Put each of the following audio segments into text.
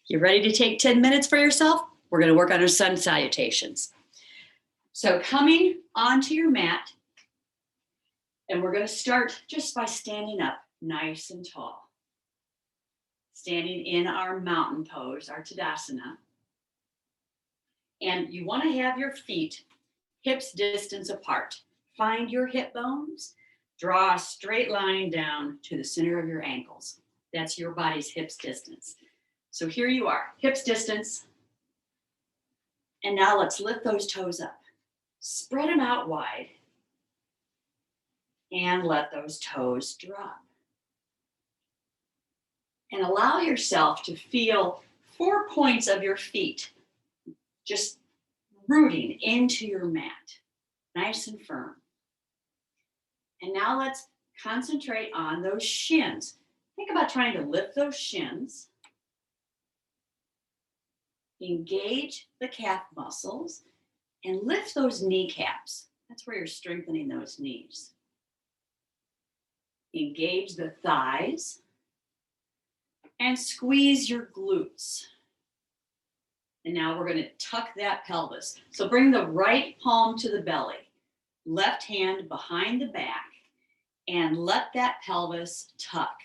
You ready to take 10 minutes for yourself? We're going to work on our sun salutations. So coming onto your mat, and we're going to start just by standing up nice and tall. Standing in our mountain pose, our Tadasana. And you want to have your feet hips distance apart. Find your hip bones. Draw a straight line down to the center of your ankles. That's your body's hips distance. So here you are, hips distance. And now let's lift those toes up. Spread them out wide. And let those toes drop. And allow yourself to feel 4 points of your feet just rooting into your mat, nice and firm. And now let's concentrate on those shins. Think about trying to lift those shins. Engage the calf muscles and lift those kneecaps. That's where you're strengthening those knees. Engage the thighs and squeeze your glutes. And now we're going to tuck that pelvis. So bring the right palm to the belly, left hand behind the back, and let that pelvis tuck.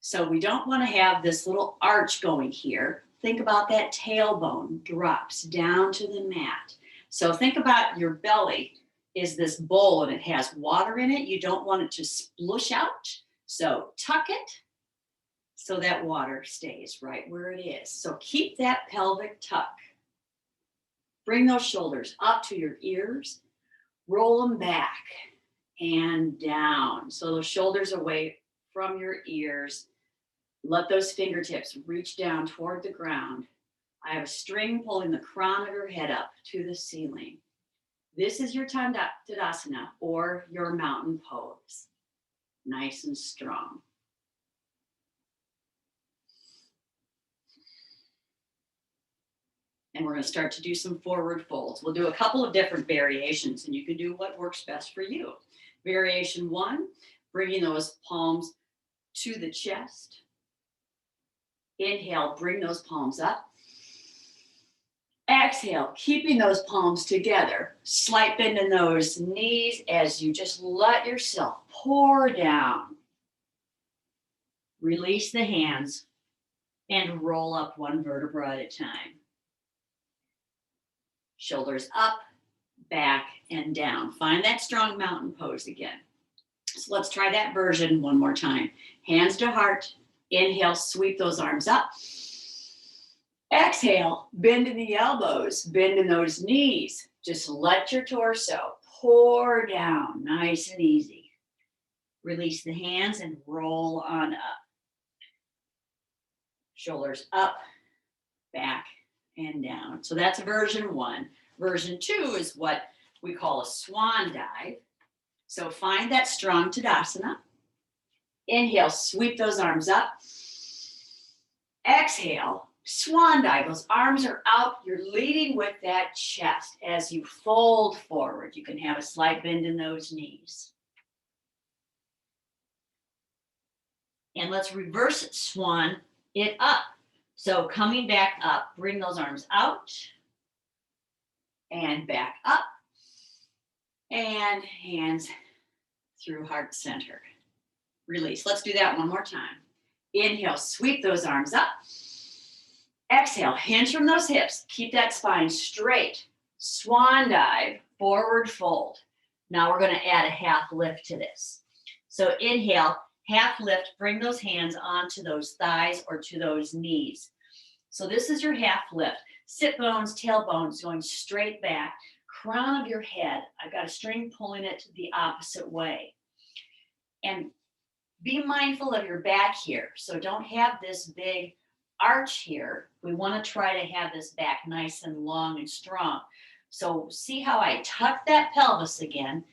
So we don't want to have this little arch going here. Think about that tailbone drops down to the mat. So think about your belly is this bowl and it has water in it. You don't want it to splush out. So tuck it so that water stays right where it is. So keep that pelvic tuck. Bring those shoulders up to your ears. Roll them back and down. So those shoulders away from your ears. Let those fingertips reach down toward the ground. I have a string pulling the crown of your head up to the ceiling. This is your Tadasana or your mountain pose. Nice and strong. And we're going to start to do some forward folds. We'll do a couple of different variations, and you can do what works best for you. Variation 1, bringing those palms to the chest. Inhale, bring those palms up. Exhale, keeping those palms together. Slight bend in those knees as you just let yourself pour down. Release the hands and roll up one vertebra at a time. Shoulders up, back, and down. Find that strong mountain pose again. So let's try that version one more time. Hands to heart. Inhale, sweep those arms up. Exhale, bend in the elbows, bend in those knees. Just let your torso pour down, nice and easy. Release the hands and roll on up. Shoulders up, back, and down. So that's version 1. Version 2 is what we call a swan dive. So find that strong Tadasana. Inhale, sweep those arms up. Exhale, swan dive. Those arms are out. You're leading with that chest as you fold forward. You can have a slight bend in those knees. And let's reverse swan it up. So coming back up, bring those arms out and back up and hands through heart center. Release. Let's do that one more time. Inhale, sweep those arms up. Exhale, hinge from those hips. Keep that spine straight. Swan dive, forward fold. Now we're going to add a half lift to this. So inhale, half lift, bring those hands onto those thighs or to those knees. So this is your half lift. Sit bones, tailbones going straight back. Crown of your head. I've got a string pulling it the opposite way. And be mindful of your back here. So don't have this big arch here. We want to try to have this back nice and long and strong. So see how I tuck that pelvis again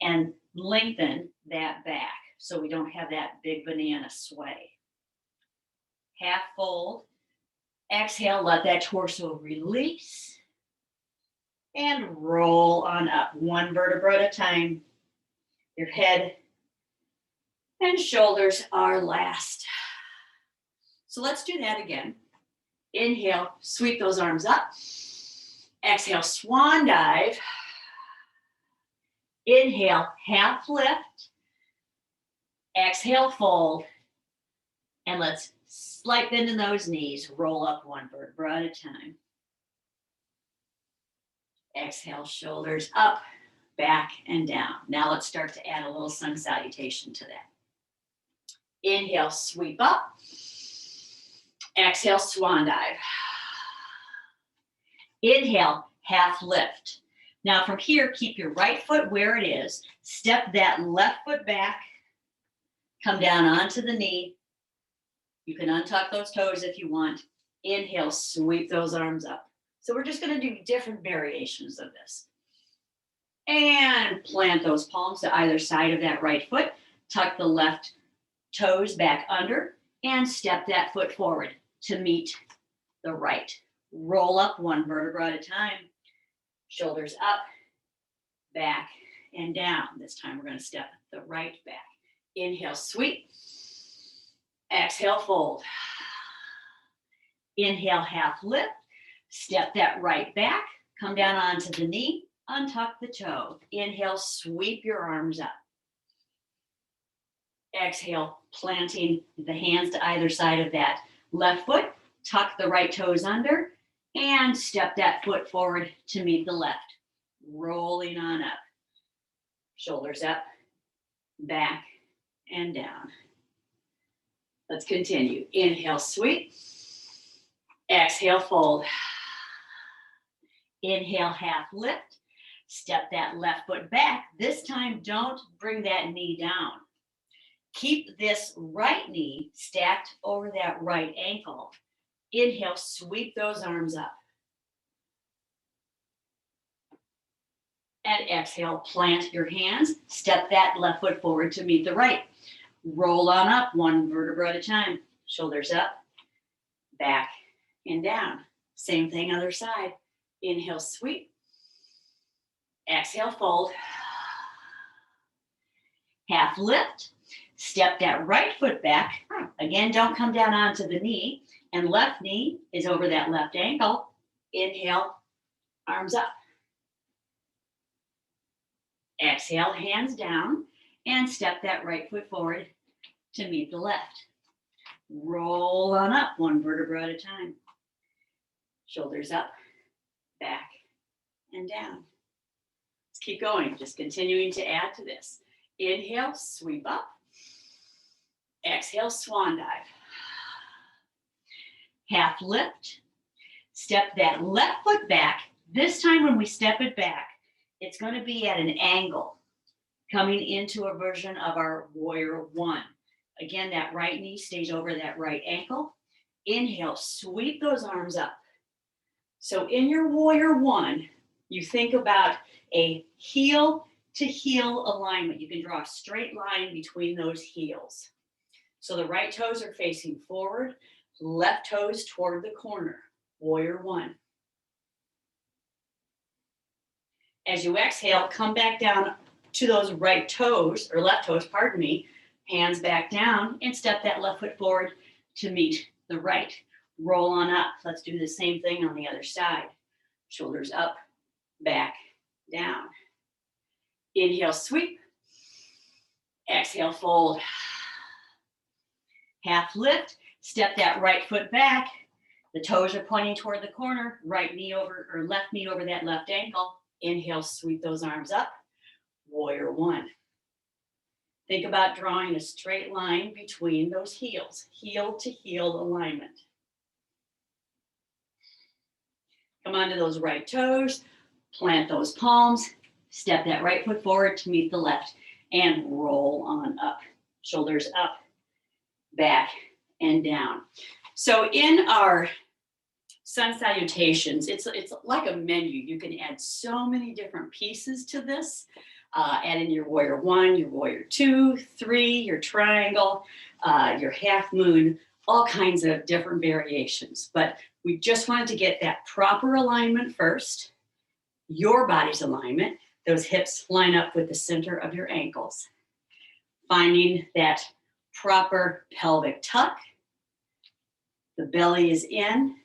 and lengthen that back so we don't have that big banana sway. Half fold. Exhale, let that torso release and roll on up one vertebra at a time. Your head and shoulders are last. So let's do that again. Inhale, sweep those arms up. Exhale, swan dive. Inhale, half lift. Exhale, fold. And let's slight bend in those knees. Roll up one vertebra at a time. Exhale, shoulders up, back, and down. Now let's start to add a little sun salutation to that. Inhale, sweep up. Exhale, swan dive. Inhale, half lift. Now from here, keep your right foot where it is. Step that left foot back. Come down onto the knee. You can untuck those toes if you want. Inhale, sweep those arms up. So we're just going to do different variations of this. And plant those palms to either side of that right foot. Tuck the left toes back under and step that foot forward to meet the right. Roll up one vertebra at a time. Shoulders up, back, and down. This time we're going to step the right back. Inhale, sweep. Exhale, fold. Inhale, half lift. Step that right back. Come down onto the knee. Untuck the toe. Inhale, sweep your arms up. Exhale, planting the hands to either side of that left foot. Tuck the right toes under and step that foot forward to meet the left. Rolling on up. Shoulders up, back, and down. Let's continue. Inhale, sweep. Exhale, fold. Inhale, half lift. Step that left foot back. This time, don't bring that knee down. Keep this right knee stacked over that right ankle. Inhale, sweep those arms up. And exhale, plant your hands. Step that left foot forward to meet the right. Roll on up one vertebra at a time. Shoulders up, back, and down. Same thing, other side. Inhale, sweep. Exhale, fold. Half lift. Step that right foot back. Again, don't come down onto the knee. And left knee is over that left ankle. Inhale, arms up. Exhale, hands down. And step that right foot forward to meet the left. Roll on up one vertebra at a time. Shoulders up, back, and down. Let's keep going, just continuing to add to this. Inhale, sweep up. Exhale, swan dive. Half lift. Step that left foot back. This time when we step it back, it's going to be at an angle, coming into a version of our warrior one. Again, that right knee stays over that right ankle. Inhale, sweep those arms up. So in your warrior one, you think about a heel to heel alignment. You can draw a straight line between those heels. So the right toes are facing forward, left toes toward the corner. Warrior one. As you exhale, come back down to those right toes, or left toes, pardon me, hands back down, and step that left foot forward to meet the right. Roll on up. Let's do the same thing on the other side. Shoulders up, back, down. Inhale, sweep. Exhale, fold. Half lift. Step that right foot back. The toes are pointing toward the corner. Right knee over, or left knee over that left ankle. Inhale, sweep those arms up. Warrior one. Think about drawing a straight line between those heels. Heel to heel alignment. Come onto those right toes. Plant those palms. Step that right foot forward to meet the left. And roll on up. Shoulders up, back, and down. So in our sun salutations, it's like a menu. You can add so many different pieces to this. Add in your warrior one, your warrior two, three, your triangle, your half moon, all kinds of different variations. But we just wanted to get that proper alignment first, your body's alignment. Those hips line up with the center of your ankles. Finding that proper pelvic tuck. The belly is in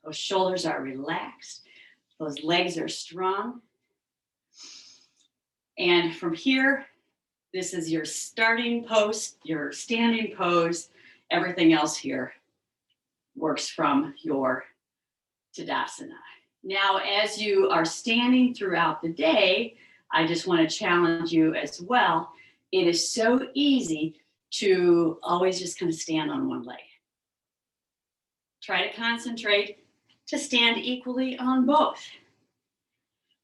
Those shoulders are relaxed. Those legs are strong. And from here, this is your starting pose, your standing pose. Everything else here works from your Tadasana. Now, as you are standing throughout the day, I just want to challenge you as well. It is so easy to always just kind of stand on one leg. Try to concentrate to stand equally on both.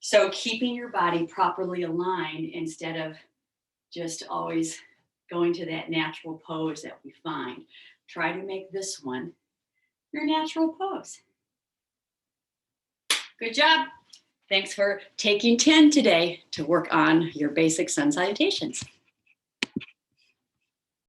So keeping your body properly aligned instead of just always going to that natural pose that we find. Try to make this one your natural pose. Good job. Thanks for taking 10 today to work on your basic sun salutations.